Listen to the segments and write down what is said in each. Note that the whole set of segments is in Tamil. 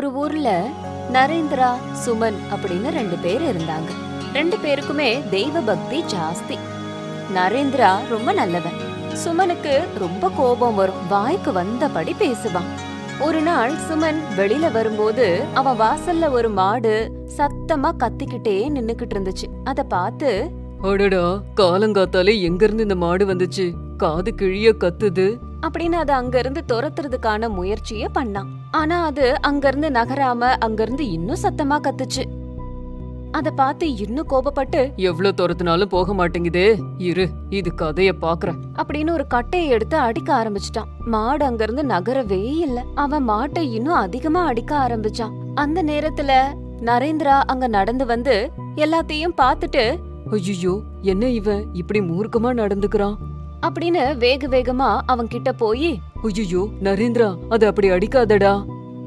ஒரு ஊர்ல நரேந்திரா, சுமன் அப்படின்னு 2 பேர் இருந்தாங்க. 2 பேருக்குமே தெய்வ பக்தி ஜாஸ்தி. நரேந்திரா ரொம்ப நல்லவன். சுமனுக்கு ரொம்ப கோபம் வரும். வாய்க்கு வந்தபடி பேசுவான். ஒரு நாள் சுமன் வெளியில வரும்போது அவன் வாசல்ல ஒரு மாடு சத்தமா கத்திக்கிட்டே நின்னுக்கிட்டு இருந்துச்சு. அத பார்த்து, அடடா, காலங்காத்தாலே எங்க இருந்து இந்த மாடு வந்துச்சு? காது கிழிய கத்துது அப்படின்னு அது அங்கிருந்து துரத்துறதுக்கான முயற்சிய பண்ணான். ஆனா அது அங்கிருந்து நகராம அங்கிருந்து இன்னும் சத்தமா கத்துச்சு. அத பார்த்து இன்னும் கோபப்பட்டு, எவ்வளவு துரத்துனாலும் போக மாட்டேங்குதே, இரு இது கதைய பாக்குறேன் அப்படின்னு ஒரு கட்டையை எடுத்து அடிக்க ஆரம்பிச்சிட்டான். மாடு அங்கிருந்து நகரவே இல்ல. அவன் மாட்டை இன்னும் அதிகமா அடிக்க ஆரம்பிச்சான். அந்த நேரத்துல நரேந்திரா அங்க நடந்து வந்து எல்லாத்தையும் பார்த்துட்டு, ஐயோ, என்ன இவன் இப்படி மூர்க்கமா நடந்துக்கிறான் அப்படின்னு வேக வேகமா அவன் கிட்ட போய், ஐயோ நரேந்திரா, அது அப்படி அடிக்காதடா,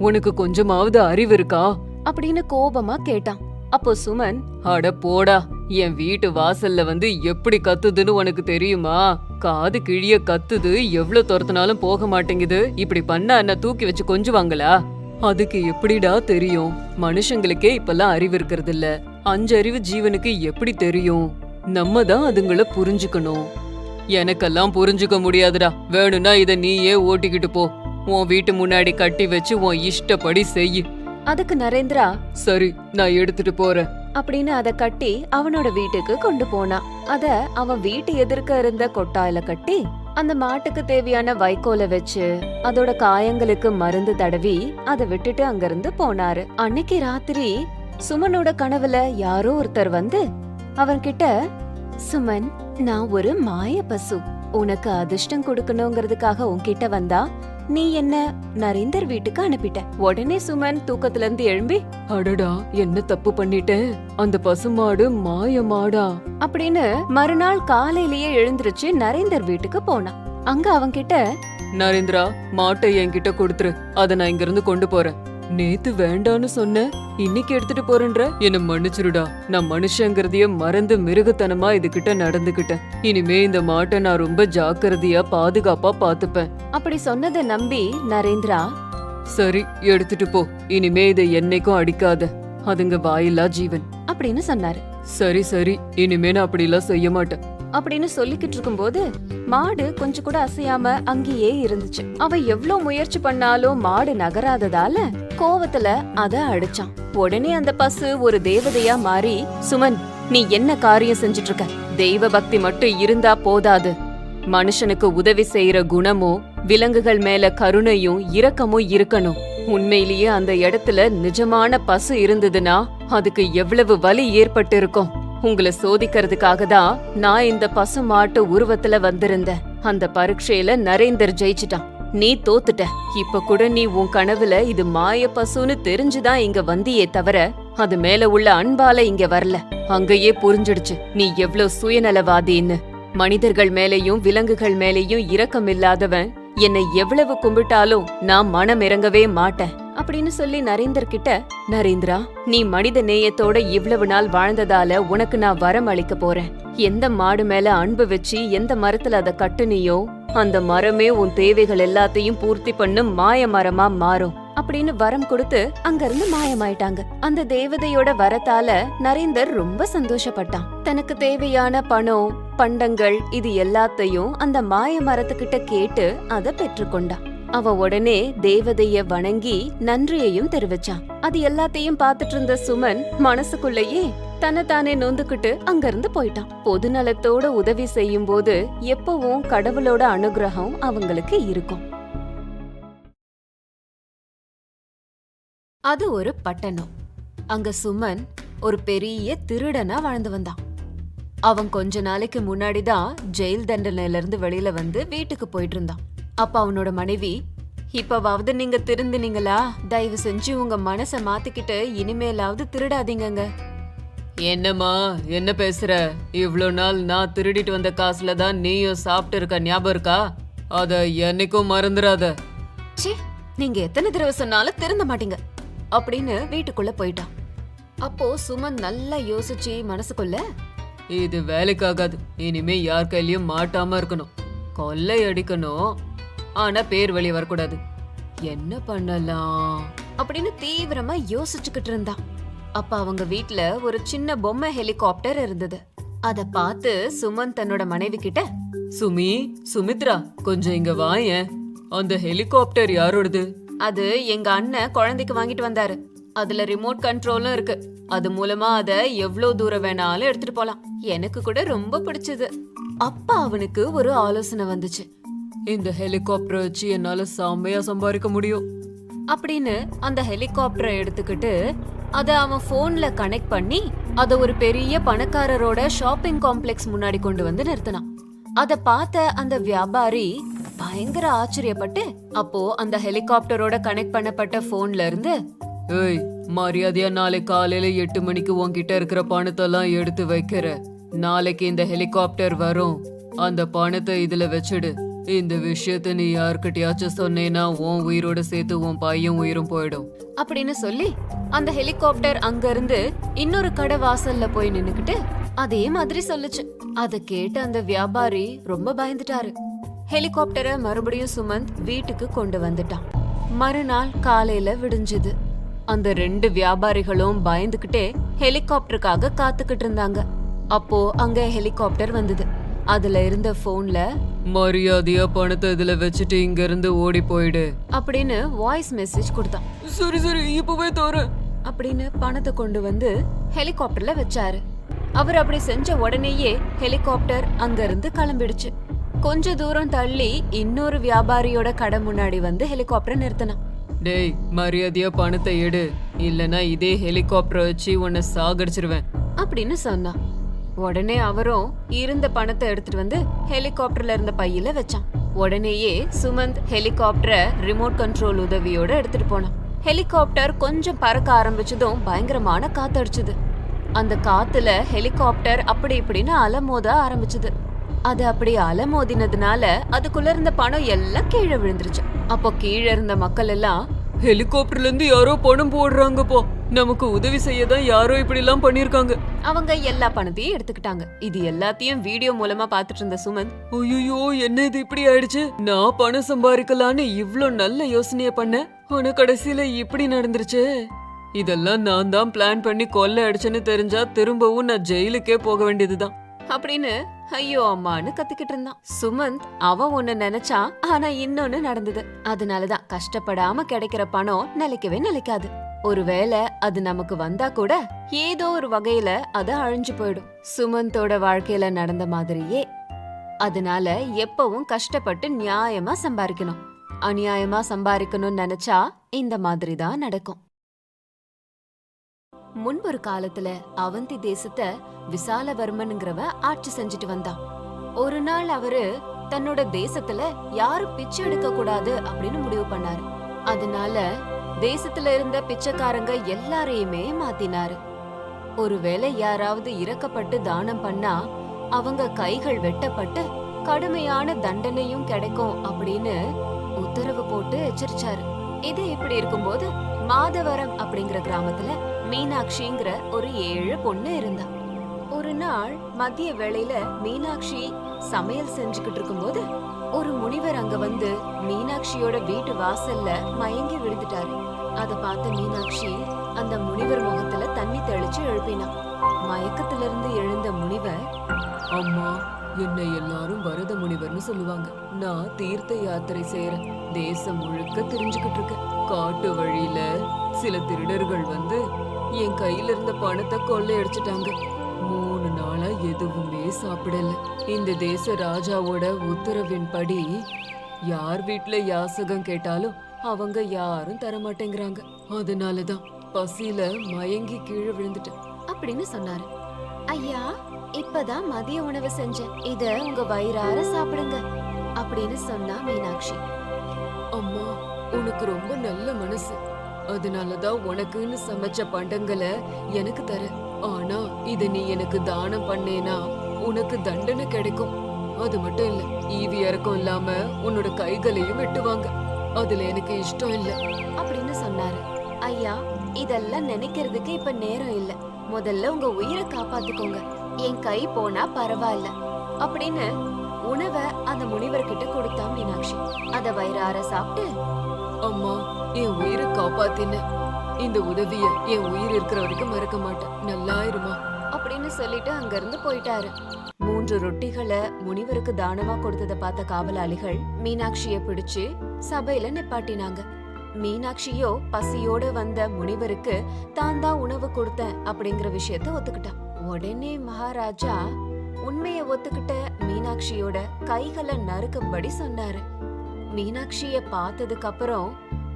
உனக்கு கொஞ்சமாவது அறிவு இருக்கா அப்படின்னு கோபமா கேட்டான். அப்போ சுமன், அட போடா, என் வீட்டு வாசல்ல வந்து எப்படி கத்துதுன்னு உனக்கு தெரியுமா? காது கிழிய கத்துது, எவ்வளவு துரத்துனாலும் போக மாட்டேங்குது. இப்படி பண்ணா என்ன தூக்கி வச்சு கொஞ்சுவாங்களா? அதுக்கு எப்படிடா தெரியும்? மனுஷங்களுக்கே இப்பெல்லாம் அறிவு இருக்கிறது இல்ல. 5 அறிவு ஜீவனுக்கு எப்படி தெரியும்? நம்ம தான் அதுங்களை புரிஞ்சுக்கணும். எனக்கெல்லாம் புரிஞ்சுக்க முடியாதுடா. வேணும்னா இத நீயே ஓட்டிக்கிட்டு போ. உன் வீட்டு முன்னாடி கட்டி வச்சு உன் இஷ்டப்படி செய். அதுக்கு நரேந்திரா, சரி, நான் எடுத்துட்டு போறேன் அப்படின்னு அத கட்டி அவனோட வீட்டுக்கு கொண்டு போனான். அத அவன் வீட்டு எதிர்க்க இருந்த கொட்டாயில கட்டி அந்த மாட்டுக்கு தேவையான வைக்கோல வச்சு அதோட காயங்களுக்கு மருந்து தடவி அதை விட்டுட்டு அங்கிருந்து போனாரு. அன்னைக்கு ராத்திரி சுமனோட கனவுல யாரோ ஒருத்தர் வந்து அவன்கிட்ட, சுமன், நான் ஒரு மாய பசு. உனக்கு அதிர்ஷ்டம் கொடுக்கணுங்கிறதுக்காக உன்கிட்ட வந்தா நீ என்ன நரேந்தர் வீட்டுக்கு அனுப்பிட்ட. உடனே சுமன் தூக்கத்துல இருந்து எழும்பி, அடடா, என்ன தப்பு பண்ணிட்டேன்? அந்த பசுமாடு மாயமாடா அப்படின்னு மறுநாள் காலையிலேயே எழுந்திருச்சு நரேந்தர் வீட்டுக்கு போனான். அங்க அவன்கிட்ட, நரேந்திரா, மாட்டை என்கிட்ட கொடுத்துரு, அத நான் இங்க இருந்து கொண்டு போறேன். நேத்து வேண்டான்னு சொன்ன, இன்னைக்கு எடுத்துட்டு போறேன்ற. என்ன மன்னிச்சிருடா, நான் மனுஷங்கிறதைய மறந்து மிருகத்தனமா இதுகிட்ட நடந்துகிட்டேன். இனிமே இந்த மாட்டை நான் ரொம்ப ஜாக்கிரதையா பாதுகாப்பா பாத்துப்பேன். அப்படி சொன்னதை நம்பி நரேந்திரா, சரி, எடுத்துட்டு போ. இனிமே இதை என்னைக்கும் அடிக்காத, அதுங்க வாயில்லா ஜீவன் அப்படின்னு சொன்னாரு. சரி சரி, இனிமே நான் அப்படிலாம் செய்ய மாட்டேன் அப்படின்னு சொல்லிக்கிட்டு இருக்கும்போது மாடு கொஞ்சம் கூட அசையாம அங்கேயே இருந்துச்சு. அவன் எவ்வளவு முயற்சி பண்ணாலும் மாடு நகராததால கோவத்துல அத அடிச்சான். உடனே அந்த பசு ஒரு தேவதையா மாறி, சுமன், நீ என்ன காரியம் செஞ்சுட்டு இருக்க? தெய்வ பக்தி மட்டும் இருந்தா போதாது. மனுஷனுக்கு உதவி செய்யற குணமும் விலங்குகள் மேல கருணையும் இரக்கமும் இருக்கணும். உண்மையிலேயே அந்த இடத்துல நிஜமான பசு இருந்ததுன்னா அதுக்கு எவ்வளவு வலி ஏற்பட்டு இருக்கும். உங்களை சோதிக்கிறதுக்காக தான் நான் இந்த பசு மாட்டு உருவத்துல வந்திருந்தேன். அந்த பரீட்சையில நரேந்தர் ஜெயிச்சிட்டான். நீ தோத்துட்ட. இப்ப கூட நீ உன் கனவுல இது மாய பசுன்னு தெரிஞ்சுதான் இங்க வந்தியே தவிர அது மேல உள்ள அன்பால இங்க வரல. அங்கேயே புரிஞ்சிடுச்சு நீ எவ்வளவு சுயநலவாதின்னு. மனிதர்கள் மேலேயும் விலங்குகள் மேலேயும் இரக்கம் இல்லாதவன் என்னை எவ்வளவு கும்பிட்டாலும் நான் மனம் இறங்கவே மாட்டேன் அப்படின்னு சொல்லி நரேந்தர் கிட்ட, நரேந்திரா, நீ மனித நேயத்தோட இவ்வளவு நாள் வாழ்ந்ததால உனக்கு நான் வரம் அளிக்க போறேன். எந்த மாடு மேல அன்பு வச்சு எந்த மரத்துல அத கட்டுனியோ அந்த மரமே உன் தேவைகள் எல்லாத்தையும் பூர்த்தி பண்ணும் மாய மரமா மாறும் அப்படின்னு வரம் கொடுத்து அங்கிருந்து மாயமாயிட்டாங்க. அந்த தேவதையோட வரத்தால நரேந்தர் ரொம்ப சந்தோஷப்பட்டான். தனக்கு தேவையான பணம், பண்டங்கள் இது எல்லாத்தையும் அந்த மாய மரத்துக்கிட்ட கேட்டு அத பெற்றுக்கொண்டான். அவ உடனே தேவதைய வணங்கி நன்றியையும் தெரிவிச்சான். அது எல்லாத்தையும் பார்த்துட்டு இருந்த சுமன் மனசுக்குள்ளேயே தன்னைத்தானே நொந்துக்கிட்டு அங்கிருந்து போயிட்டான். பொது நலத்தோட உதவி செய்யும் போது எப்பவும் கடவுளோட அனுகிரகம் அவங்களுக்கு இருக்கும். அது ஒரு பட்டணம். அங்க சுமன் ஒரு பெரிய திருடனா வாழ்ந்து வந்தான். அவன் கொஞ்ச நாளைக்கு முன்னாடிதான் ஜெயில் தண்டனையில இருந்து வெளியில வந்து வீட்டுக்கு போயிட்டு இருந்தான். அப்ப அவனோட மனைவி, இப்பவாவது நீங்க திருந்தினீங்களா? தயவு செஞ்சு உங்க மனச மாத்திக்கிட்டு இனிமேலாவது திருடாதீங்க. என்னம்மா, என்ன பேசுற? இவ்ளோ நாள் நான் திருடிட்டு வந்த காசுல தான் நீயும் சாப்பிட்டு இருக்க, ஞாபகம் இருக்கா? அத என்னைக்கும் மறந்துடாத. ச்சீ, நீங்க எத்தனை தடவை சொன்னாலும் திருந்த மாட்டீங்க அப்படின்னு வீட்டுக்குள்ள போயிட்டான். அப்போ சுமன் நல்லா யோசிச்சு மனசுக்குள்ள, இது வேலைக்காகாது. இனிமே யார் கையிலயும் மாட்டாம இருக்கணும். கொள்ளை அடிக்கணும், ஆனா பேர் வெளியே வரக்கூடாது. என்ன பண்ணலாம்? அப்படின்னு தீவிரமா யோசிச்சுக்கிட்டு இருந்தான். அப்ப அவங்க வீட்ல ஒரு சின்ன பொம்மை ஹெலிகாப்டர் இருந்தது. அத பார்த்து சுமந்த் தன்னோட மனைவி கிட்ட, சுமி, சுமித்ரா, கொஞ்சம் இங்க வாயேன். அந்த ஹெலிகாப்டர் யாரோடது? அது எங்க அண்ணன் குழந்தைக்கு வாங்கிட்டு வந்தாரு. அதுல ரிமோட் கண்ட்ரோலும் இருக்கு. அது மூலமா அத எவ்வளவு தூரம் வேணாலும் எடுத்துட்டு போலாம். எனக்கு கூட ரொம்ப பிடிச்சது. அப்ப அவனுக்கு ஒரு ஆலோசனை வந்துச்சு. இந்த ஹெலிகாப்டர் வச்சு என்னால செம்மையா சம்பாதிக்க முடியும் அப்படின்னு அந்த ஹெலிகாப்டரை எடுத்துக்கிட்டு அத அவன் போன்ல கனெக்ட் பண்ணி அத ஒரு பெரிய பணக்காரரோட ஷாப்பிங் காம்ப்ளெக்ஸ் முன்னாடி கொண்டு வந்து நிறுத்தினான். அத பார்த்த அந்த வியாபாரி பயங்கர ஆச்சரியப்பட்டு, அப்போ அந்த ஹெலிகாப்டரோட கனெக்ட் பண்ணப்பட்ட போன்ல இருந்து, ஏய், மரியாதையா நாளை காலையில 8 மணிக்கு உன்கிட்ட இருக்கிற பணத்தெல்லாம் எடுத்து வைக்கிற. நாளைக்கு இந்த ஹெலிகாப்டர் வரும். அந்த பணத்தை இதுல வச்சிடு. இந்த விஷயத்த நீ யார்கிட்டயாச்சும் சொன்னேன்னா உன் உயிரோட சேர்த்து உன் பையன் உயிரும் போயிடும் அப்படின்னு சொல்லி அந்த ஹெலிகாப்டர் அங்க இருந்து இன்னொரு கடை வாசல்ல போய் நின்னுக்கிட்டு அதே மாதிரி சொல்லுச்சு. அத கேட்டு அந்த வியாபாரி ரொம்ப பயந்துட்டாரு. ஹெலிகாப்டரை மறுபடியும் சுமந்த் வீட்டுக்கு கொண்டு வந்துட்டான். மறுநாள் காலையில விடிஞ்சுது. அந்த 2 வியாபாரிகளும் பயந்துகிட்டே ஹெலிகாப்டருக்காக காத்துக்கிட்டு இருந்தாங்க. அப்போ அங்க ஹெலிகாப்டர் வந்தது. அதுல இருந்த போன்ல, மரியாதையா பணத்தை இதுல வச்சுட்டு இங்க இருந்து ஓடி போயிடு அப்படின்னு வாய்ஸ் மெசேஜ் கொடுத்தான். சரி சரி, இப்பவே தோற அப்படின்னு பணத்தை கொண்டு வந்து ஹெலிகாப்டர்ல வச்சாரு. அவர் அப்படி செஞ்ச உடனேயே ஹெலிகாப்டர் அங்க இருந்து கிளம்பிடுச்சு. கொஞ்ச தூரம் தள்ளி இன்னொரு வியாபாரியோட கடை முன்னாடி வந்து ஹெலிகாப்டர் நிறுத்தினான். டேய், மரியாதையா பணத்தை எடு, இல்லனா இதே ஹெலிகாப்டர் வச்சு உன்னை சாகடிச்சிருவேன் அப்படின்னு சொன்னான். உடனே அவரும் இருந்த பணத்தை எடுத்துட்டு வந்து ஹெலிகாப்டர்ல இருந்த பையில வச்சான். உடனேயே சுமந்த் ஹெலிகாப்டரை ரிமோட் கண்ட்ரோல் உதவியோட எடுத்துட்டு போனான். ஹெலிகாப்டர் கொஞ்சம் பறக்க ஆரம்பிச்சதும் பயங்கரமான காத்து அடிச்சுது. அந்த காத்துல ஹெலிகாப்டர் அப்படி இப்படின்னு அலமோத ஆரம்பிச்சது. அது அப்படி அலமோதினதுனால அதுக்குள்ள இருந்த பணம் எல்லாம் கீழே விழுந்துருச்சு. அப்போ கீழே இருந்த மக்கள் எல்லாம், ஹெலிகாப்டர்ல இருந்து யாரோ பணம் போடுறாங்கப்போ, நமக்கு உதவி செய்யதான் யாரோ இப்படி எல்லாம் பண்ணிருக்காங்க. அவங்க எல்லா பணத்தையும் எடுத்துக்கிட்டாங்க. இது எல்லாத்தையும் வீடியோ மூலமா பாத்துட்டு இருந்த சுமந்த், ஐயோ, என்ன இது இப்படி ஆயிடுச்சு? நான் பணம் சம்பாதிக்கலான்னு இவ்ளோ நல்ல யோசனைய பண்ண, ஆனா கடைசியில இப்படி நடந்துருச்சு. இதெல்லாம் நான் தான் பிளான் பண்ணி கொள்ளை அடிச்சேன்னு தெரிஞ்சா திரும்பவும் நான் ஜெயிலுக்கே போக வேண்டியதுதான் அப்படின்னு ஐயோ அம்மான்னு கத்திக்கிட்டு இருந்தான். சுமந்த் அவன் ஒண்ணு நினைச்சான், ஆனா இன்னொன்னு நடந்தது. அதனாலதான் கஷ்டப்படாம கிடைக்கிற பணம் நிலைக்கவே நிலைக்காது. ஒருவேளை அது நமக்கு வந்தா கூட ஏதோ ஒரு வகையில அது அழிஞ்சு போயிடும். சுமந்தோட வாழ்க்கையில நடந்த மாதிரியே. அதனால எப்பவும் கஷ்டப்பட்டு நியாயமா சம்பாதிக்கணும். அநியாயமா சம்பாதிக்கணும்னு நினைச்சா இந்த மாதிரி தான் நடக்கும். முன்பொரு காலத்துல அவந்தி தேசத்தை விசாலவர்மன்ங்கிறவ ஆட்சி செஞ்சுட்டு வந்தான். ஒரு நாள் அவரு தன்னோட தேசத்துல யாரும் பிச்சை எடுக்க கூடாது அப்படின்னு முடிவு பண்ணாரு. அதனால தேசத்துல இருந்த பிச்சைக்காரங்க எல்லாரையுமே மாத்தினாரு. ஒருவேளை யாராவது இறக்கப்பட்டு தானம் பண்ணா அவங்க கைகள் வெட்டப்பட்டு கடுமையான தண்டனையும் கிடைக்கும் அப்படின்னு உத்தரவு போட்டு எச்சரிச்சாரு. இது இப்படி இருக்கும்போது மாதவரம் அப்படிங்கிற கிராமத்துல மீனாட்சிங்கிற ஒரு 7 பொண்ணு இருந்தா. ஒரு நாள் மதிய வேளையில மீனாட்சி சமையல் செஞ்சுக்கிட்டு இருக்கும்போது ஒரு முனிவர் அங்க வந்து மீனாட்சியோட வீட்டு வாசல்ல மயங்கி விழுந்துட்டாரு. அத பார்த்த மீனாட்சி அந்த முனிவர் முகத்துல தண்ணி தெளிச்சு எழுப்பினான். மயக்கத்துல இருந்து எழுந்த முனிவர், அம்மா, என்னை எல்லாரும் வரத முனிவர்னு சொல்லுவாங்க. நான் தீர்த்த யாத்திரை செய்யறேன். தேசம் முழுக்க தெரிஞ்சுக்கிட்டு இருக்கேன். காட்டு வழியில சில திருடர்கள் வந்து என் கையில இருந்த பணத்தை கொள்ளையடிச்சிட்டாங்க. 3 நாளா எதுவுமே சாப்பிடல. இந்த தேச ராஜாவோட உத்தரவின்படி யார் வீட்டுல யாசகம் கேட்டாலும் அவங்க யாரும் தரமாட்டேங்கிறாங்க. அதனாலதான் பசியில மயங்கி கீழே விழுந்துட்டேன் அப்படின்னு சொன்னாரு. ஐயா, இப்பதான் மதிய உணவு செஞ்சேன். இத உங்க வயிறார சாப்பிடுங்க அப்படின்னு சொன்னா மீனாட்சி. அம்மா, உனக்கு ரொம்ப நல்ல மனசு. அதனாலதான் உனக்குன்னு சமைச்ச பண்டங்களை எனக்கு தர. ஆனா இத நீ எனக்கு தானம் பண்ணேனா உனக்கு தண்டனை கிடைக்கும். அது மட்டும் இல்ல, ஈவி இறக்கம் இல்லாம உன்னோட கைகளையும் வெட்டுவாங்க. அதுல எனக்கு இஷ்டம் இல்ல அப்படின்னு சொன்னாரு. ஐயா, இதெல்லாம் நினைக்கிறதுக்கு இப்ப நேரம் இல்ல. முதல்ல உங்க உயிரை காப்பாத்திக்கோங்க. என் கை போனா பரவாயில்ல அப்படின்னு உணவை அந்த முனிவர்கிட்ட கொடுத்தா மீனாட்சி. அத வயிறார சாப்பிட்டு, அம்மா, என் உயிரை காப்பாத்தின. இந்த உதவிய என் உயிர் இருக்கிற வரைக்கும் மறக்க மாட்டேன். நல்லா இருமா அப்படின்னு சொல்லிட்டு அங்கிருந்து போயிட்டாரு. 3 ரொட்டிகளை முனிவருக்கு தானமா கொடுத்தத பார்த்த காவலாளிகள் மீனாட்சிய பிடிச்சு சபையில நிப்பாட்டினாங்க. மீனாட்சியோ பசியோட வந்த முனிவருக்கு தான் தான் உணவு கொடுத்தேன் அப்படிங்கிற விஷயத்த ஒத்துக்கிட்டான். உடனே மகாராஜா உண்மைய ஒத்துக்கிட்ட மீனாட்சியோட கைகளை நறுக்கும்படி சொன்னாரு. மீனாட்சிய பார்த்ததுக்கு அப்புறம்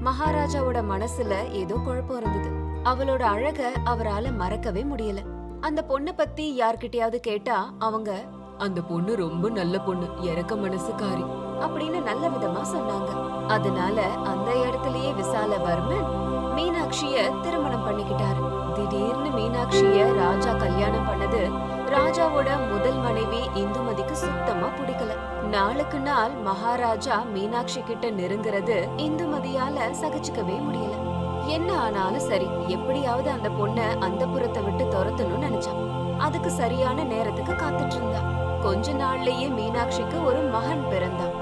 மகாராஜாவோட மனசுல ஏதோ குழப்பம் இருந்தது. அவளோட அழக அவரால மறக்கவே முடியல. அந்த பொண்ண பத்தி யார்கிட்டயாவது கேட்டா அவங்க அந்த பொண்ணு ரொம்ப நல்ல பொண்ணு, இறக்க மனசுக்காரி அப்படின்னு நல்ல விதமா சொன்னாங்க. அதனால அந்த இடத்துலயே விசாலவர்மன் மீனாட்சிய திருமணம் பண்ணிக்கிட்டாரு. திடீர்னு மீனாட்சிய ராஜா கல்யாணம் பண்ணது ராஜாவோட முதல் மனைவி இந்துமதிக்கு சுத்தமா பிடிக்கல. நாளுக்கு நாள் மகாராஜா மீனாட்சி கிட்ட நெருங்குறது இந்துமதியால சகிச்சுக்கவே முடியல. என்ன ஆனாலும் சரி, எப்படியாவது அந்த பொண்ண அந்த புறத்தை விட்டு துரத்தணும்னு நினைச்சான். அதுக்கு சரியான நேரத்துக்கு காத்துட்டு இருந்தா. கொஞ்ச நாள்லயே மீனாட்சிக்கு ஒரு மகன் பிறந்தான்.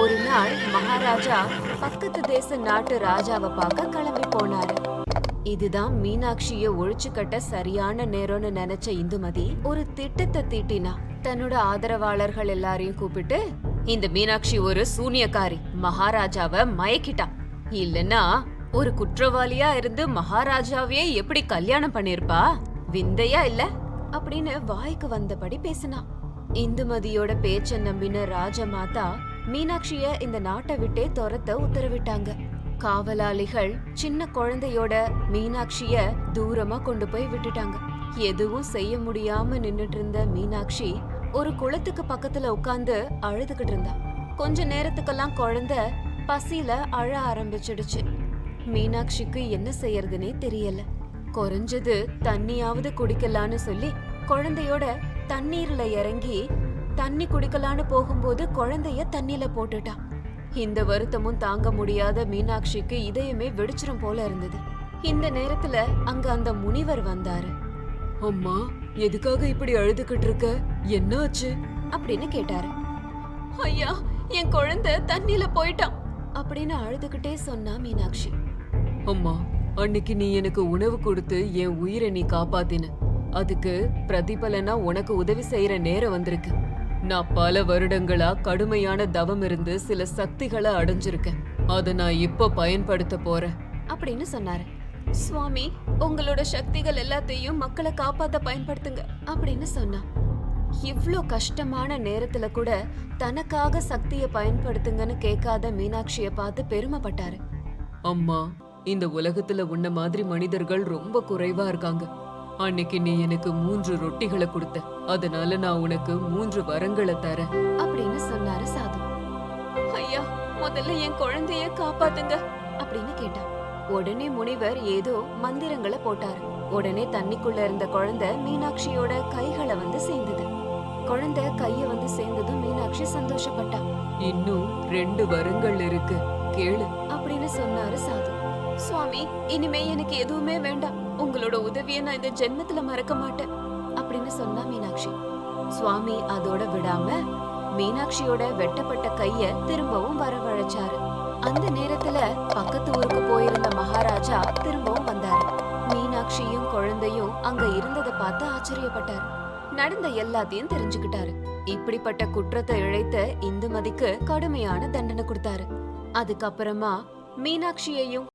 ஒரு நாள் மகாராஜா பக்கத்து தேச நாட்டு ராஜாவை பார்க்க கிளம்பி போனாரு. இதுதான் மீனாட்சிய ஒழிச்சு கட்ட சரியான நேரம்னு நினைச்ச இந்துமதி ஒரு திட்டத்தை தீட்டினா. தன்னோட ஆதரவாளர்கள் எல்லாரையும் கூப்பிட்டு, இந்த மீனாட்சி ஒரு சூனியக்காரி, மகாராஜாவை மயக்கிட்டா. இல்லன்னா ஒரு குற்றவாளியா இருந்து மகாராஜாவையே எப்படி கல்யாணம் பண்ணிருப்பா? விந்தையா இல்ல அப்படின்னு வாய்க்கு வந்தபடி பேசினா. இந்துமதியோட பேச்ச நம்பின ராஜமாதா மீனாட்சிய இந்த நாட்டை விட்டே துரத்த உத்தரவிட்டாங்க. காவலாளிகள் சின்ன குழந்தையோட மீனாட்சிய தூரமா கொண்டு போய் விட்டுட்டாங்க. எதுவும் செய்ய முடியாம நின்னுட்டு இருந்த மீனாட்சி ஒரு குளத்துக்கு பக்கத்துல உட்கார்ந்து அழுதுகிட்டு இருந்தா. கொஞ்ச நேரத்துக்கெல்லாம் குழந்தை பசியில அழ ஆரம்பிச்சிடுச்சு. மீனாட்சிக்கு என்ன செய்யறதுனே தெரியல. குறைஞ்சது தண்ணியாவது குடிக்கலான்னு சொல்லி குழந்தையோட தண்ணீர்ல இறங்கி தண்ணி குடிக்கலான்னு போகும்போது குழந்தைய தண்ணில போட்டுட்டா. இந்த வருத்தமும் தாங்க முடியாத மீனாட்சிக்கு இதயமே வெடிச்சிரும் போல இருந்தது. இந்த நேரத்துல அங்க அந்த முனிவர் வந்தாரு. அம்மா, எதுக்காக இப்படி அழுதுகிட்டு இருக்க? என்னாச்சு அப்படின்னு கேட்டாரு. ஐயா, என் குழந்தை தண்ணில போயிட்டான் அப்படின்னு அழுதுகிட்டே சொன்னா மீனாட்சி. அம்மா, அன்னைக்கு நீ எனக்கு உணவு கொடுத்து என் உயிரை நீ காப்பாத்தின. அதுக்கு பிரதிபலனா உனக்கு உதவி செய்யற நேரம் வந்திருக்கு. நான் பல வருடங்களா கடுமையான தவம் இருந்து சில சக்திகளை அடைஞ்சிருக்கேன். அத நான் இப்ப பயன்படுத்த போறேன் அப்படின்னு சொன்னாரு. சுவாமி, உங்களோட சக்திகள் எல்லாத்தையும் மக்களை காப்பாத்த பயன்படுத்துங்க அப்படின்னு சொன்னா. இவ்ளோ கஷ்டமான நேரத்துல கூட தனக்காக சக்திய பயன்படுத்துங்கன்னு கேட்காத மீனாட்சிய பார்த்து பெருமைப்பட்டாரு. அம்மா, இந்த உலகத்துல உன்ன மாதிரி மனிதர்கள் ரொம்ப குறைவா இருக்காங்க. அன்னைக்கு நீ எனக்கு 3 ரொட்டிகளை கொடுத்த, அதனால நான் உனக்கு 3 வரங்களை தரேன் அப்படின்னு சொன்னாரு சாது. ஐயா, முதல்ல என் குழந்தைய காப்பாத்துங்க அப்படின்னு கேட்டான். உடனே முனிவர் ஏதோ மந்திரங்களை போட்டாரு. உடனே தண்ணிக்குள்ள இருந்த குழந்தை மீனாட்சியோட கைகளை வந்து சேர்ந்தது. குழந்தை கைய வந்து சேர்ந்ததும் மீனாட்சி சந்தோஷப்பட்டா. இன்னும் 2 வரங்கள் இருக்கு, கேளு அப்படின்னு சொன்னாரு சாது. சுவாமி, இனிமே எனக்கு எதுவுமே வேண்டாம். உங்களோட உதவியை நான் இந்த ஜென்மத்துல மறக்க மாட்டேன் அப்படின்னு சொன்னா மீனாட்சி. சுவாமி அதோட விடாம மீனாட்சியோட வெட்டப்பட்ட கைய திரும்பவும் வரவழைச்சாரு. அந்த நேரத்துல பக்கத்து ஊருக்கு போயிருந்த மகாராஜா திரும்பவும் வந்தாரு. மீனாட்சியும் குழந்தையும் அங்க இருந்ததை பார்த்து ஆச்சரியப்பட்டாரு. நடந்த எல்லாத்தையும் தெரிஞ்சுக்கிட்டாரு. இப்படிப்பட்ட குற்றத்தை இழைத்த இந்துமதிக்கு கடுமையான தண்டனை கொடுத்தாரு. அதுக்கப்புறமா மீனாட்சியையும்